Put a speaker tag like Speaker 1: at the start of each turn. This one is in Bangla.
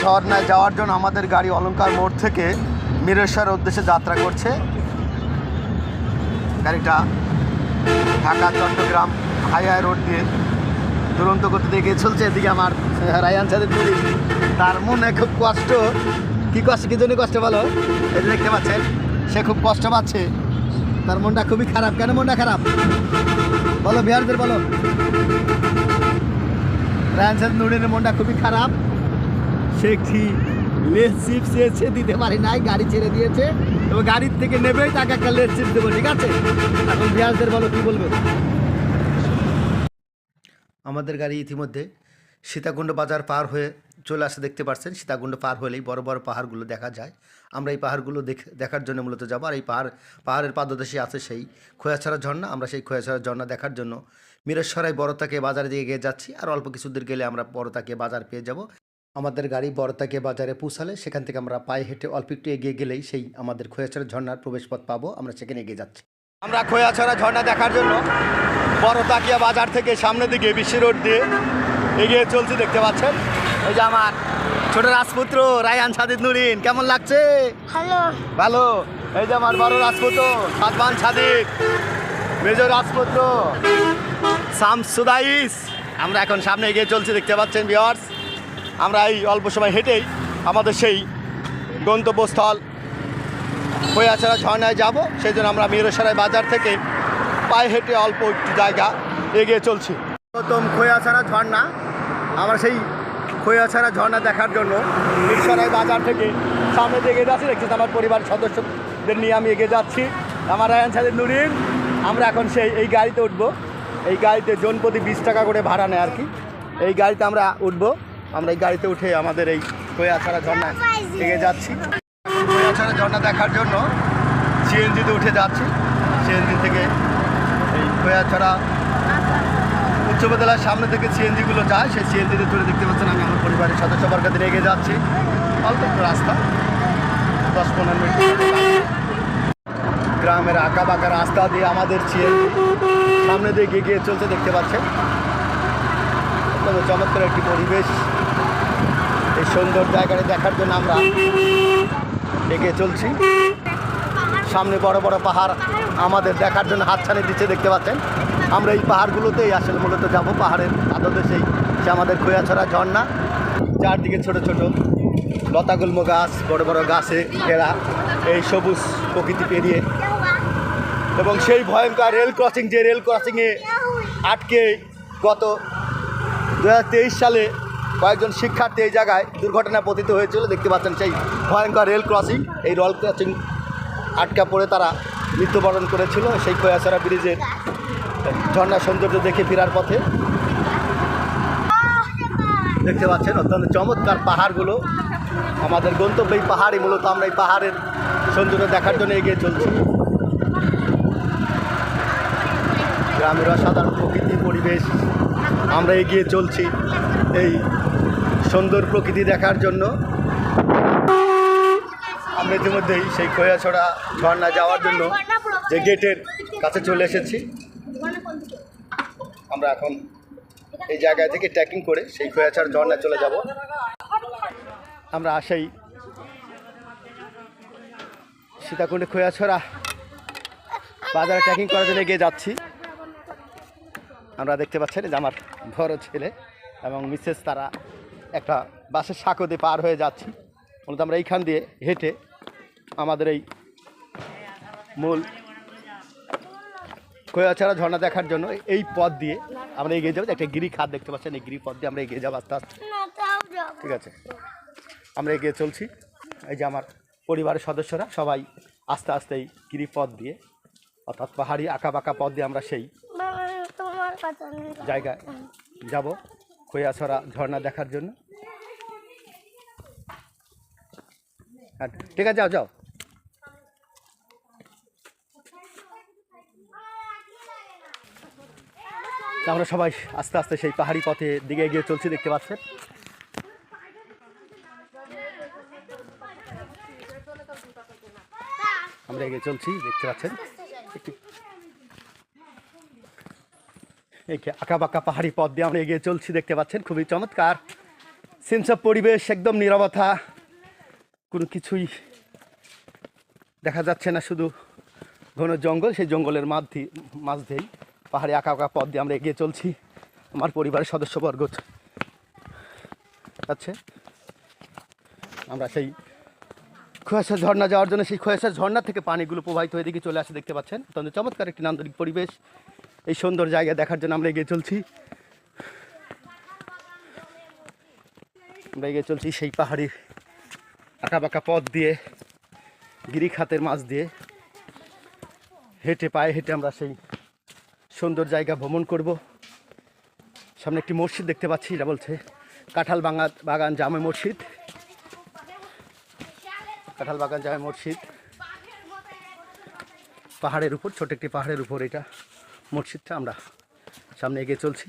Speaker 1: ঝর্ণায় যাওয়ার জন্য আমাদের গাড়ি অলঙ্কার মোড় থেকে মিরেশ্বরের উদ্দেশ্যে যাত্রা করছে। গাড়িটা ঢাকা চট্টগ্রাম হাইওয়ে রোড দিয়ে দুরন্ত গতিতে এগিয়ে চলছে। এদিকে আমার রায়ান সাদের পুরি, তার মনে খুব কষ্ট। কি জন্য কষ্ট বলো? এই যে দেখতে পাচ্ছেন সে খুব কষ্ট পাচ্ছে, তার মনটা খুবই খারাপ। কেন মনটা খারাপ বলো বিহারদের, বলো। রায়ান সাদ নুরের মনটা খুবই খারাপ। সে একটি লেস চিপ চেয়েছে, দিতে পারি নাই, গাড়ি ছেড়ে দিয়েছে এবং গাড়ির থেকে নেবেই তাকে একটা লেস চিপ দেবো, ঠিক আছে? এখন বিহারদের বলো কি বলবে। আমাদের গাড়ি ইতিমধ্যে সীতাকুণ্ড বাজার পার হয়ে চলে আসে, দেখতে পাচ্ছেন। সীতাকুণ্ড পার হলেই বড় বড় পাহাড়গুলো দেখা যায়। আমরা এই পাহাড়গুলো দেখার জন্য মূলত যাবো। আর এই পাহাড়ের পাদদেশে আছে সেই খোয়াছড়া ঝর্ণা। আমরা সেই খোয়াছড়া ঝর্ণা দেখার জন্য মিরসরাই বড়তাকে বাজারে দিয়ে এগিয়ে যাচ্ছি। আর অল্প কিছু দূর গেলে আমরা বড়তাকে বাজার পেয়ে যাব। আমাদের গাড়ি বড়তাকে বাজারে পৌঁছালে সেখান থেকে আমরা পায়ে হেঁটে অল্প একটু এগিয়ে গেলেই সেই আমাদের খোয়াছড়া ঝর্ণার প্রবেশপথ পাবো। আমরা সেখানে এগিয়ে যাচ্ছি। আমরা খোয়াছড়া ঝর্ণা দেখার জন্য বড়তাকিয়া বাজার থেকে সামনের দিকে বিশ্ব রোড দিয়ে এগিয়ে চলছি, দেখতে পাচ্ছেন। এই যে আমার ছোট রাজপুত্র রায়ান সাদিদ নুরিন, কেমন লাগছে? ভালো। এই যে আমার বড় রাজপুত্র সাদমান সাদিক, মেজর রাজপুত্র শামসুদাইস। আমরা এখন সামনে এগিয়ে চলছি, দেখতে পাচ্ছেন ভিউয়ার্স। আমরা এই অল্প সময় হেঁটেই আমাদের সেই গন্তব্যস্থল খোয়াছড়া ঝর্ণায় যাব। সেই জন্য আমরা মিরসরাই বাজার থেকে পায়ে হেঁটে অল্প একটু জায়গা এগিয়ে চলছি। প্রথম খোয়াছড়া ঝর্ণা, আমরা সেই খোয়াছড়া ঝর্ণা দেখার জন্য মিরসরাই বাজার থেকে সামনে এগিয়ে যাচ্ছি। দেখছি আমার পরিবারের সদস্যদের নিয়ে আমি এগিয়ে যাচ্ছি। আমার রায়ান সাদিদ নুরিন। আমরা এখন এই গাড়িতে উঠবো। এই গাড়িতে জনপ্রতি 20 টাকা করে ভাড়া নেয় আর কি। এই গাড়িতে আমরা উঠবো। আমরা এই গাড়িতে উঠে আমাদের এই খোয়াছড়া ঝর্ণায় এগিয়ে যাচ্ছি। খোয়াছড়া ঝর্ণা দেখার জন্য সিএনজিতে উঠে যাচ্ছি। সিএনজি থেকে এই খোয়াছড়া উচ্চ বিদ্যালয়ের সামনে থেকে সিএনজিগুলো যায়, সেই সিএনজিতে তুলে দেখতে পাচ্ছেন আমি আমার পরিবারের সদস্যবর্গদের এগিয়ে যাচ্ছি। অল্প একটু রাস্তা, 10-15 মিনিট। গ্রামের আঁকা বাঁকা রাস্তা দিয়ে আমাদের সিএনজি সামনে দিয়ে এগিয়ে চলছে, দেখতে পাচ্ছেন। অত্যন্ত চমৎকার একটি পরিবেশ। এই সুন্দর জায়গাটা দেখার জন্য আমরা এগিয়ে চলছি। সামনে বড় বড় পাহাড় আমাদের দেখার জন্য হাতছানি দিচ্ছে, দেখতে পাচ্ছেন। আমরা এই পাহাড়গুলোতেই আসলে মূলত যাব। পাহাড়ের পাদদেশেই সে আমাদের খোয়াছড়া ঝর্ণা। চারদিকে ছোট ছোট লতাগুল্ম গাছ, বড় বড় গাছে ঘেরা এই সবুজ প্রকৃতি পেরিয়ে এবং সেই ভয়ঙ্কর রেল ক্রসিং, যে রেল ক্রসিংয়ে আটকে গত 2023 সালে কয়েকজন শিক্ষার্থী এই জায়গায় দুর্ঘটনা পতিত হয়েছিল, দেখতে পাচ্ছেন। সেই ভয়ঙ্কর রেল ক্রসিং, এই রেল ক্রসিং আটকা পড়ে তারা মৃত্যুবরণ করেছিল। সেই খোয়াছড়া ব্রিজের ঝর্ণা সৌন্দর্য দেখে ফেরার পথে দেখতে পাচ্ছেন অত্যন্ত চমৎকার পাহাড়গুলো। আমাদের গন্তব্য এই পাহাড়ই। মূলত আমরা এই পাহাড়ের সৌন্দর্য দেখার জন্য এগিয়ে চলছি। গ্রামের অসাধারণ প্রকৃতি পরিবেশ, আমরা এগিয়ে চলছি এই সুন্দর প্রকৃতি দেখার জন্য। আমরা ইতিমধ্যেই সেই খোয়াছড়া ঝর্ণা যাওয়ার জন্য যে গেটের কাছে চলে এসেছি। আমরা এখন এই জায়গা থেকে ট্রেকিং করে সেই খোয়াছড়া ঝর্ণা চলে যাব। আমরা সেই সীতাকুণ্ডে খোয়াছড়া বাজারে ট্রেকিং করার জন্য এগিয়ে যাচ্ছি। আমরা দেখতে পাচ্ছেন যে আমার বড় ছেলে এবং মিসেস তারা একটা বাসের সাঁকো দিয়ে পার হয়ে যাচ্ছি। মূলত আমরা এইখান দিয়ে হেঁটে আমাদের এই মূল খোয়াছড়া ঝর্ণা দেখার জন্য এই পথ দিয়ে আমরা এগিয়ে যাবো। একটা গিরি খাদ দেখতে পাচ্ছেন, এই গিরি পথ দিয়ে আমরা এগিয়ে যাবো আস্তে আস্তে, ঠিক আছে? আমরা এগিয়ে চলছি। এই যে আমার পরিবারের সদস্যরা সবাই আস্তে আস্তে এই গিরি পথ দিয়ে, অর্থাৎ পাহাড়ি আঁকা বাঁকা পথ দিয়ে আমরা সেই জায়গায় যাব খোয়াছড়া ঝর্ণা দেখার জন্য। ঠিক আছে, যাও যাও। আমরা সবাই আস্তে আস্তে সেই পাহাড়ি পথে দিকে এগিয়ে চলছি, দেখতে পাচ্ছেন। আমরা এগিয়ে চলছি, দেখতে পাচ্ছেন। এই আঁকা বাঁকা পাহাড়ি পথ দিয়ে আমরা এগিয়ে চলছি, দেখতে পাচ্ছেন। খুবই চমৎকার সেন্স অফ পরিবেশ, একদম নীরবতা, কোনো কিছুই দেখা যাচ্ছে না, শুধু ঘন জঙ্গল। সেই জঙ্গলের মাঝ দিয়েই পাহাড়ে আঁকা আঁকা পথ দিয়ে আমরা এগিয়ে চলছি। আমার পরিবারের সদস্যবর্গ আছে। আমরা সেই খোয়াশা ঝর্ণা যাওয়ার জন্য, সেই খোয়াশা ঝর্ণা থেকে পানিগুলো প্রবাহিত হয়ে দিকে চলে আসে, দেখতে পাচ্ছেন। অত্যন্ত চমৎকার একটি নান্দনিক পরিবেশ। এই সুন্দর জায়গা দেখার জন্য আমরা এগিয়ে চলছি। আমরা এগিয়ে চলছি সেই পাহাড়ি আঁকা বাঁকা পথ দিয়ে, গিরিখাতের মাছ দিয়ে হেঁটে, পায়ে হেঁটে আমরা সেই সুন্দর জায়গা ভ্রমণ করব। সামনে একটি মসজিদ দেখতে পাচ্ছি, এটা বলছে কাঁঠাল বাগান জামে মসজিদ। কাঁঠাল বাগান জামে মসজিদ পাহাড়ের উপর, ছোট একটি পাহাড়ের উপর এটা মসজিদটা। আমরা সামনে এগিয়ে চলছি।